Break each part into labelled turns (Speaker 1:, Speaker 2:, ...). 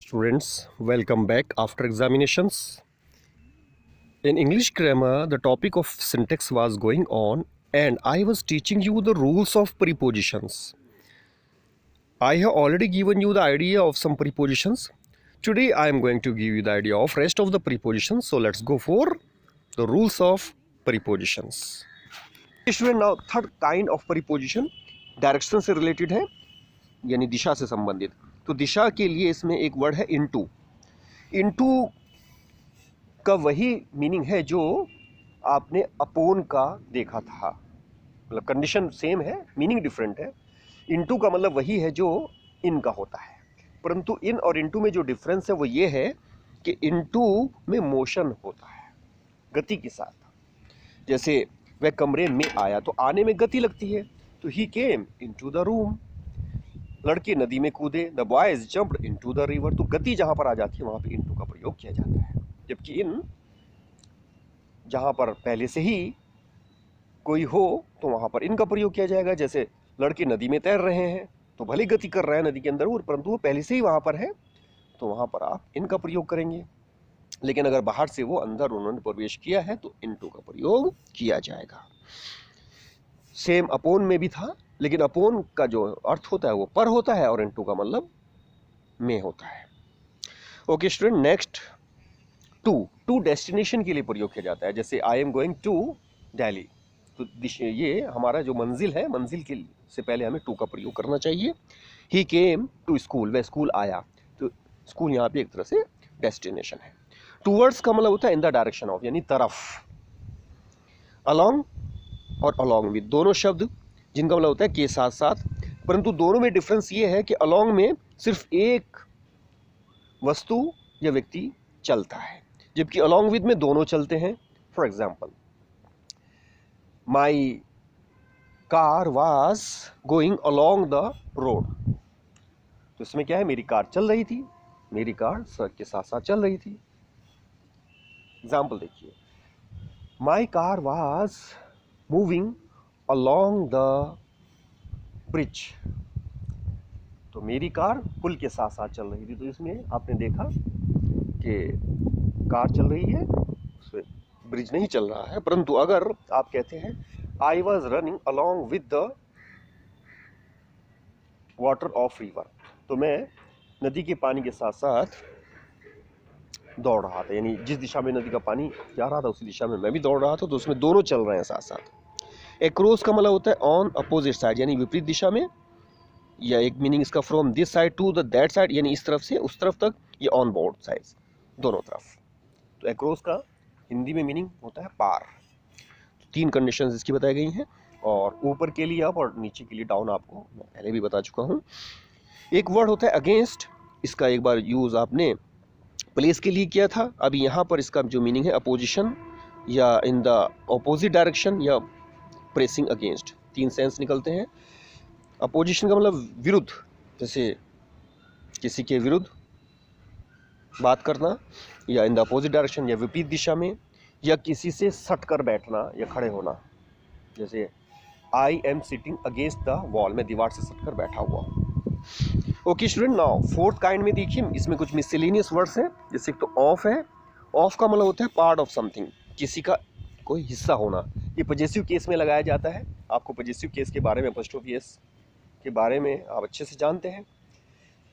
Speaker 1: Students, welcome back after examinations. In English grammar, the topic of syntax was going on, and I was teaching you the rules of prepositions. I have already given you the idea of some prepositions. Today, I am going to give you the idea of rest of the prepositions. So let's go for the rules of prepositions. Student, now third kind of preposition direction से related है, यानी दिशा से संबंधित. तो दिशा के लिए इसमें एक वर्ड है इनटू. इनटू का वही मीनिंग है जो आपने अपोन का देखा था. मतलब कंडीशन सेम है, मीनिंग डिफरेंट है. इनटू का मतलब वही है जो इन का होता है, परंतु इन और इनटू में जो डिफरेंस है वो ये है कि इनटू में मोशन होता है, गति के साथ. जैसे वह कमरे में आया तो आने में गति लगती है, तो ही केम इनटू द रूम. लड़के नदी में कूदे, the boys jumped into the river. तो गति जहां पर आ जाती है वहां पे इनटू का प्रयोग किया जाता है. जबकि इन जहां पर पहले से ही कोई हो तो वहां पर इनका प्रयोग किया जाएगा. जैसे लड़के नदी में तैर रहे हैं तो भले गति कर रहे हैं नदी के अंदर, परंतु वो पहले से ही वहां पर है तो वहां पर आप इनका प्रयोग करेंगे. लेकिन अगर बाहर से वो अंदर उन्होंने प्रवेश किया है तो इनटू का प्रयोग किया जाएगा. सेम अपोन में भी था, लेकिन अपोन का जो अर्थ होता है वो पर होता है और इनटू का मतलब में होता है. Okay student, next to destination के लिए प्रयोग किया जाता है. जैसे I am going to Delhi, तो ये हमारा जो मंजिल है, मंजिल के से पहले हमें टू का प्रयोग करना चाहिए. ही केम टू स्कूल, वह स्कूल आया, तो स्कूल यहाँ पे एक तरह से डेस्टिनेशन है. टूवर्ड्स का मतलब होता है इन द डायरेक्शन ऑफ, यानी तरफ. अलोंग और अलोंग विद दोनों शब्द जिनका मतलब होता है के साथ साथ, परंतु दोनों में डिफरेंस ये है कि अलोंग में सिर्फ एक वस्तु या व्यक्ति चलता है, जबकि अलोंग विद में दोनों चलते हैं. For example, my car was going along the road. तो इसमें क्या है, मेरी कार चल रही थी, मेरी कार सड़क के साथ साथ चल रही थी. एग्जाम्पल देखिए, my car was moving along the bridge. तो मेरी कार पुल के साथ साथ चल रही थी. तो इसमें आपने देखा कि कार चल रही है, उसमें ब्रिज नहीं चल रहा है. परंतु अगर आप कहते हैं I was running along with the water of river, तो मैं नदी के पानी के साथ साथ दौड़ रहा था, यानी जिस दिशा में नदी का पानी जा रहा था उसी दिशा में मैं भी दौड़ रहा था. तो उसमें दोनों चल रहे हैं साथ साथ. एक्रॉस का मतलब होता है ऑन अपोजिट साइड, यानी विपरीत दिशा में, या एक मीनिंग इसका from this side to the that side, यानी इस तरफ से उस तरफ तक, ये ऑन बोथ साइड्स, दोनों तरफ. तो एक्रॉस का हिंदी में मीनिंग होता है पार. तो तीन कंडीशंस इसकी बताई गई हैं, और ऊपर के लिए अप और नीचे के लिए डाउन आपको मैं पहले भी बता चुका हूँ. एक वर्ड होता है अगेंस्ट, इसका एक बार यूज आपने प्लेस के लिए किया था. अभी यहाँ पर इसका जो मीनिंग है अपोजिशन, या इन द अपोजिट डायरेक्शन, या प्रेसिंग अगेंस्ट. तीन सेंस निकलते हैं. अपोजिशन का मतलब विरुद्ध, जैसे किसी के विरुद्ध बात करना, या इन द अपोजिट डायरेक्शन, या विपरीत दिशा में, या किसी से सट कर बैठना या खड़े होना. जैसे I am sitting against the wall, मैं दीवार से सट कर बैठा हुआ हूँ. Okay student, now fourth kind में देखिए, इसमें कुछ मिसलेनियस वर्ड्स हैं. जैसे तो ऑफ है. ऑफ का मतलब होता है पार्ट ऑफ समथिंग, किसी का कोई हिस्सा होना. ये पॉजेसिव केस में लगाया जाता है. आपको पॉजेसिव केस के बारे में, अपॉस्ट्रोफी एस के बारे में आप अच्छे से जानते हैं,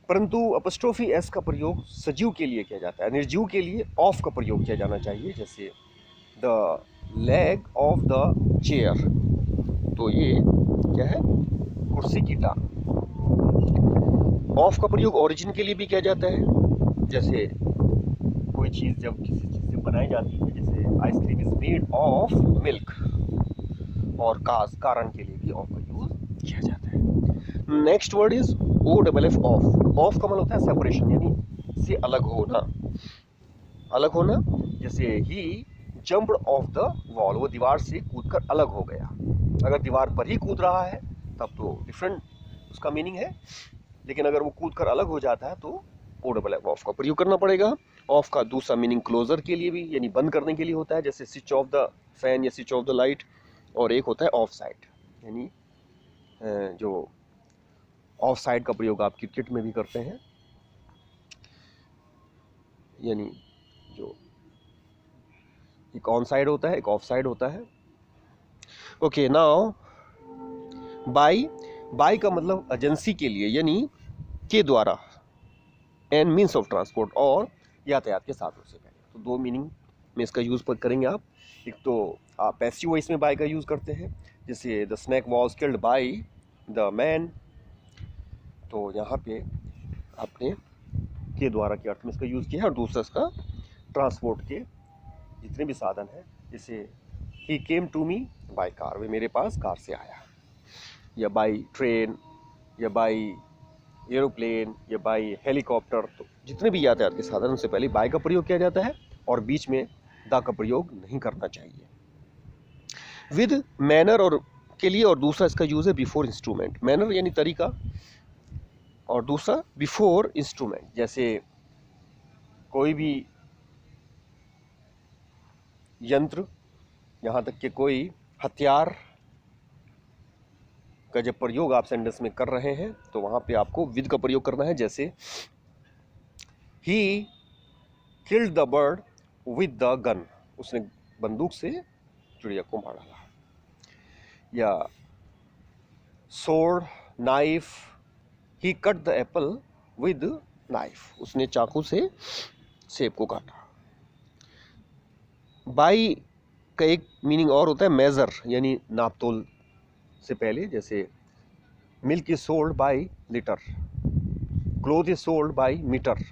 Speaker 1: परंतु अपॉस्ट्रोफी एस का प्रयोग सजीव के लिए किया जाता है. निर्जीव के लिए ऑफ का प्रयोग किया जाना चाहिए. जैसे the leg of the chair, तो ये क्या है, कुर्सी की टांग. ऑफ का प्रयोग ओरिजिन के लिए भी किया जाता है. जैसे कोई चीज़ जब किसी चीज़ से बनाई जाती है, जैसे ice cream is made of milk, और कारण के लिए भी ऑफ का यूज किया जाता है. Next word is O double F, of. Of का मतलब होता है सेपरेशन, यानी से अलग होना. अलग होना, जैसे ही जंप्ड ऑफ द वॉल, वो दीवार से कूदकर अलग हो गया. अगर दीवार पर ही कूद रहा है तब तो डिफरेंट उसका मीनिंग है, लेकिन अगर वो कूद कर अलग हो जाता है तो ओ डबल एफ, ऑफ का प्रयोग करना पड़ेगा. ऑफ का दूसरा मीनिंग क्लोजर के लिए भी, यानी बंद करने के लिए होता है. जैसे स्विच ऑफ द फैन या स्विच ऑफ द लाइट. और एक होता है ऑफ साइड, यानी जो ऑफ साइड का प्रयोग आप क्रिकेट में भी करते हैं. यानी जो एक ऑन साइड होता है, एक ऑफ साइड होता है। ओके, नाउ बाय का मतलब एजेंसी के लिए, यानी के द्वारा, एंड मीन्स ऑफ ट्रांसपोर्ट, और यातायात के साधनों से पहले। तो दो मीनिंग में इसका यूज़ करेंगे आप। एक तो आप पैसिव वॉइस में बाय का यूज़ करते हैं, जैसे the snake was killed by the man, तो यहाँ पे आपने के द्वारा के अर्थ में इसका यूज़ किया है। और दूसरा इसका ट्रांसपोर्ट के जितने भी साधन हैं, जैसे ही came to me by car, वे मेरे पास कार से आया, या बाय ट्रेन, या बाय एरोप्लेन, या बाय हेलीकॉप्टर। तो जितने भी यातायात के साधन, उनसे पहले बाय का प्रयोग किया जाता है और बीच में द का प्रयोग नहीं करना चाहिए। विद मैनर और के लिए, और दूसरा इसका यूज़ है बिफोर इंस्ट्रूमेंट। मैनर यानी तरीका, और दूसरा बिफोर इंस्ट्रूमेंट। जैसे कोई भी यंत्र, यहाँ तक कि कोई हथियार का जब प्रयोग आप सेंटेंस में कर रहे हैं, तो वहाँ पे आपको विद का प्रयोग करना है। जैसे he killed the bird with the gun, उसने बंदूक से चिड़िया को मार डाला। या sword, knife, he cut the Apple with knife, उसने चाकू से सेब को काटा। बाई का एक मीनिंग और होता है मेजर, यानी नापतोल से पहले। जैसे milk is sold by litre, cloth is sold by metre,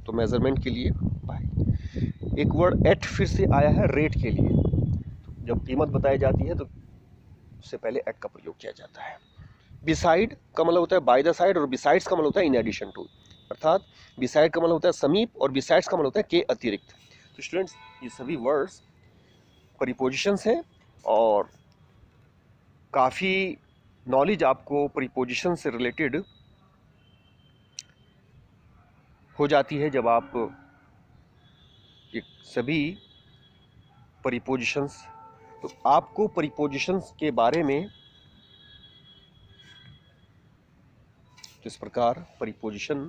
Speaker 1: तो मेजरमेंट के लिए बाई। एक वर्ड एट फिर से आया है रेट के लिए, तो जब कीमत बताई जाती है तो उससे पहले एट का प्रयोग किया जाता है। बिसाइड का मतलब होता है बाय द साइड, और बिसाइड्स का मतलब होता है इन एडिशन टू, अर्थात बिसाइड का मतलब होता है समीप, और बिसाइड्स का मतलब होता है के अतिरिक्त। तो स्टूडेंट्स, ये सभी वर्ड्स प्रीपोजिशंस हैं, और काफ़ी नॉलेज आपको प्रीपोजिशन से रिलेटेड हो जाती है जब आप ये सभी प्रीपोजिशंस। तो आपको प्रीपोजिशंस के बारे में इस प्रकार प्रीपोजिशन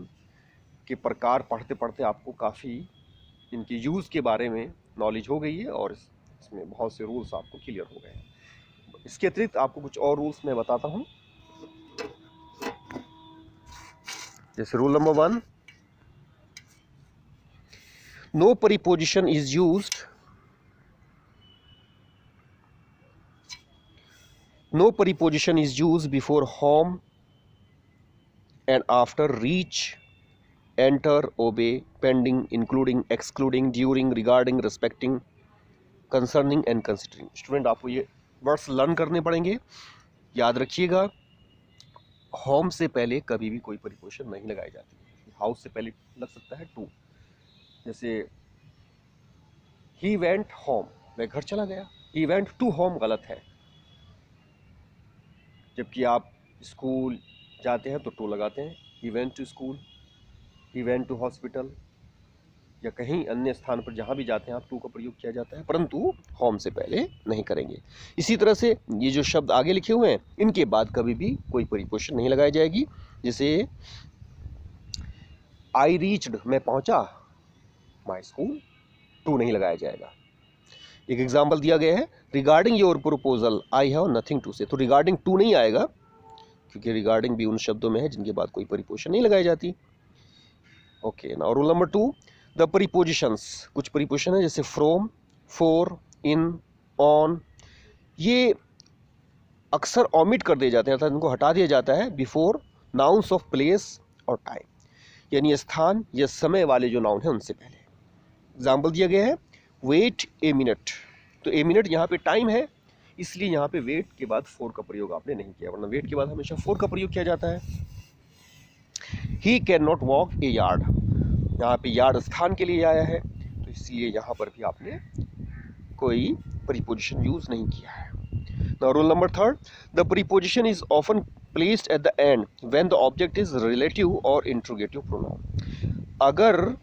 Speaker 1: के प्रकार पढ़ते पढ़ते आपको काफ़ी इनके यूज़ के बारे में नॉलेज हो गई है, और इसमें बहुत से रूल्स आपको क्लियर हो गए हैं। इसके अतिरिक्त आपको कुछ और रूल्स मैं बताता हूँ। जैसे rule number 1, no preposition is used, no preposition is used before home and after reach, enter, obey, pending, including, excluding, during, regarding, respecting, concerning and considering. Student, आपको ये वर्ड्स लर्न करने पड़ेंगे। याद रखिएगा, होम से पहले कभी भी कोई प्रीपोजिशन नहीं लगाई जाती है। हाउस से पहले लग सकता है टू, जैसे ही वेंट होम, वह घर चला गया। ही वेंट टू होम गलत है, जबकि आप स्कूल जाते हैं तो टू लगाते हैं। He went to school, he went to hospital, या कहीं अन्य स्थान पर जहाँ भी जाते हैं आप टू का प्रयोग किया जाता है, परंतु होम से पहले नहीं करेंगे। इसी तरह से ये जो शब्द आगे लिखे हुए हैं, इनके बाद कभी भी कोई प्रीपोजिशन नहीं लगाई जाएगी। जैसे आई रीच्ड, मैं पहुँचा, माई स्कूल, टू नहीं लगाया जाएगा। एक एग्जाम्पल दिया गया है, regarding your proposal I have nothing to say, तो रिगार्डिंग टू नहीं आएगा, क्योंकि रिगार्डिंग भी उन शब्दों में है जिनके बाद कोई प्रीपोजिशन नहीं लगाई जाती। Okay, now rule number 2, the prepositions. कुछ प्रीपोजिशन है जैसे फ्रॉम, फॉर, इन, ऑन, ये अक्सर ऑमिट कर दिए जाते हैं, अर्थात इनको हटा दिया जाता है बिफोर नाउन्स ऑफ प्लेस और टाइम, यानी स्थान या समय वाले जो नाउन है उनसे पहले। एग्जाम्पल दिया गया है, वेट ए मिनट, तो ए मिनट यहाँ पे टाइम है, इसलिए यहाँ पे वेट के बाद फोर का प्रयोग आपने नहीं किया, वरना वेट के बाद हमेशा फोर का प्रयोग किया जाता है। He can not walk A yard, यहाँ पे यार्ड स्थान के लिए आया है, तो इसलिए यहाँ पर भी आपने कोई प्रीपोजिशन यूज नहीं किया है। Now rule number 3, the preposition is often placed at the end when the object is relative और इंट्रोगेटिव प्रोनाउन। अगर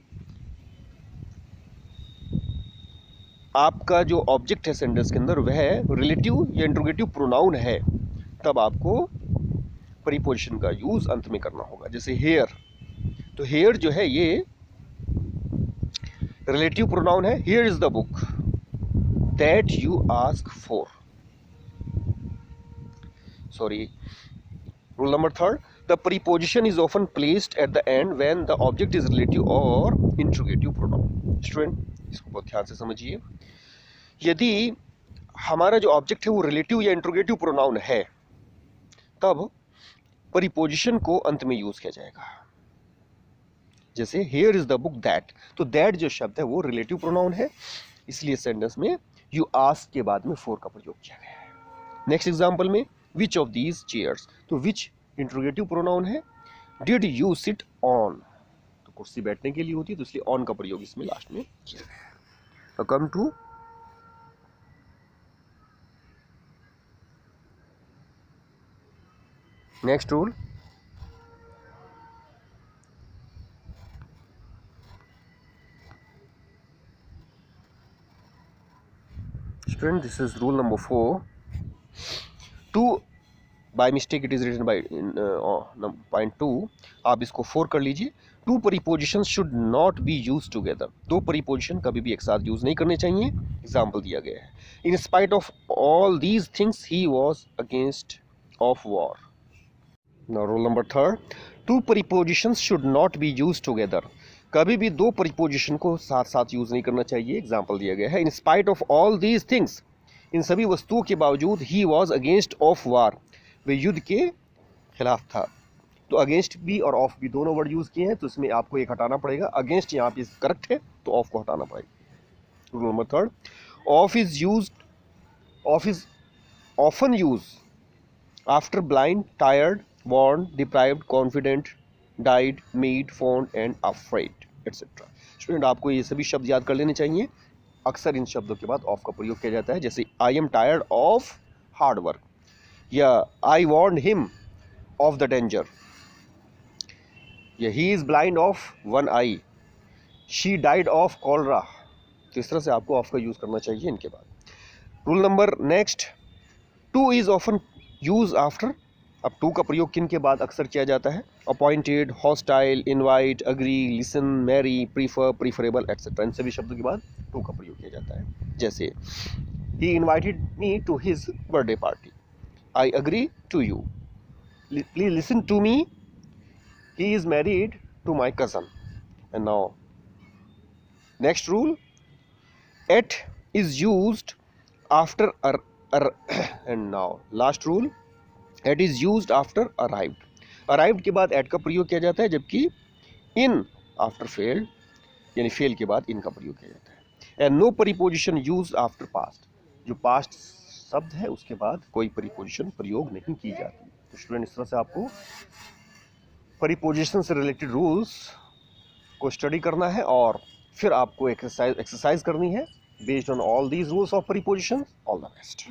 Speaker 1: आपका जो ऑब्जेक्ट है सेंटेंस के अंदर वह रिलेटिव या इंट्रोगेटिव प्रोनाउन है, तब आपको प्रीपोजिशन का यूज अंत में करना होगा। जैसे हेयर, तो हेयर जो है ये रिलेटिव प्रोनाउन है here is the book that you ask for. Sorry. Rule number 3, the preposition is often placed at the end when the object is relative or interrogative pronoun. Student, इसको बहुत ध्यान से समझिए. यदि हमारा जो ऑब्जेक्ट है वो रिलेटिव या इंट्रोगेटिव प्रोनाउन है तब प्रीपोजिशन को अंत में यूज किया जाएगा. जैसे here is the book that, तो दैट जो शब्द है वो रिलेटिव प्रोनाउन है, इसलिए सेंटेंस में यू आस्क के बाद में फॉर का प्रयोग किया गया है. नेक्स्ट एग्जांपल में विच ऑफ दीज चेयर्स, तो विच इंट्रोगेटिव प्रोनाउन है. डिड यू सिट ऑन, तो कुर्सी बैठने के लिए होती है तो इसलिए ऑन का प्रयोग इसमें लास्ट में किया गया है. तो come to next rule. Student, this is rule number 4. By mistake it is written by point 2. आप इसको 4 कर लीजिए. Two prepositions should not be used together. दो preposition कभी भी एक साथ यूज नहीं करने चाहिए. एग्जाम्पल दिया गया है. In spite of all these things he was against of war. Now rule number 3. Two prepositions should not be used together. कभी भी दो प्रीपोजिशन को साथ साथ यूज नहीं करना चाहिए. एग्जाम्पल दिया गया है. In spite of all these things, इन सभी वस्तुओं के बावजूद, he was against of war, वे युद्ध के खिलाफ था. तो अगेंस्ट भी और ऑफ भी दोनों वर्ड यूज किए हैं, तो इसमें आपको एक हटाना पड़ेगा. अगेंस्ट यहाँ पे करेक्ट है तो ऑफ को हटाना पड़ेगा. Rule number 3. Of is often use after blind, tired, worn, deprived, confident, died, mead, fond and afraid etcetera. Student, आपको ये सभी शब्द याद कर लेने चाहिए. अक्सर इन शब्दों के बाद ऑफ का प्रयोग किया जाता है. जैसे I am tired of hard work, या आई warned him of the danger, या he is blind of one I, she died of cholera. तो इस तरह से आपको ऑफ का यूज करना चाहिए इनके बाद. Rule number next. To is often use after. अब टू का प्रयोग किन के बाद अक्सर किया जाता है. Appointed, hostile, invite, agree, listen, marry, prefer, preferable etcetera. इन सभी शब्दों के बाद टू का प्रयोग किया जाता है. जैसे he invited me to his birthday party, I agree to you, please listen to me, he is married to my cousin. And now next rule. At is used after and now last rule. At is used after arrived. Arrived के बाद at का प्रयोग किया जाता है, जबकि in after failed, यानी fail के बाद इन का प्रयोग किया जाता है. And no preposition used after past. जो पास्ट शब्द है उसके बाद कोई प्रीपोजिशन प्रयोग नहीं की जाती. तो स्टूडेंट, इस तरह से आपको प्रीपोजिशन से रिलेटेड रूल्स को स्टडी करना है और फिर आपको एक्सरसाइज करनी है based on all these rules of preposition. All the best.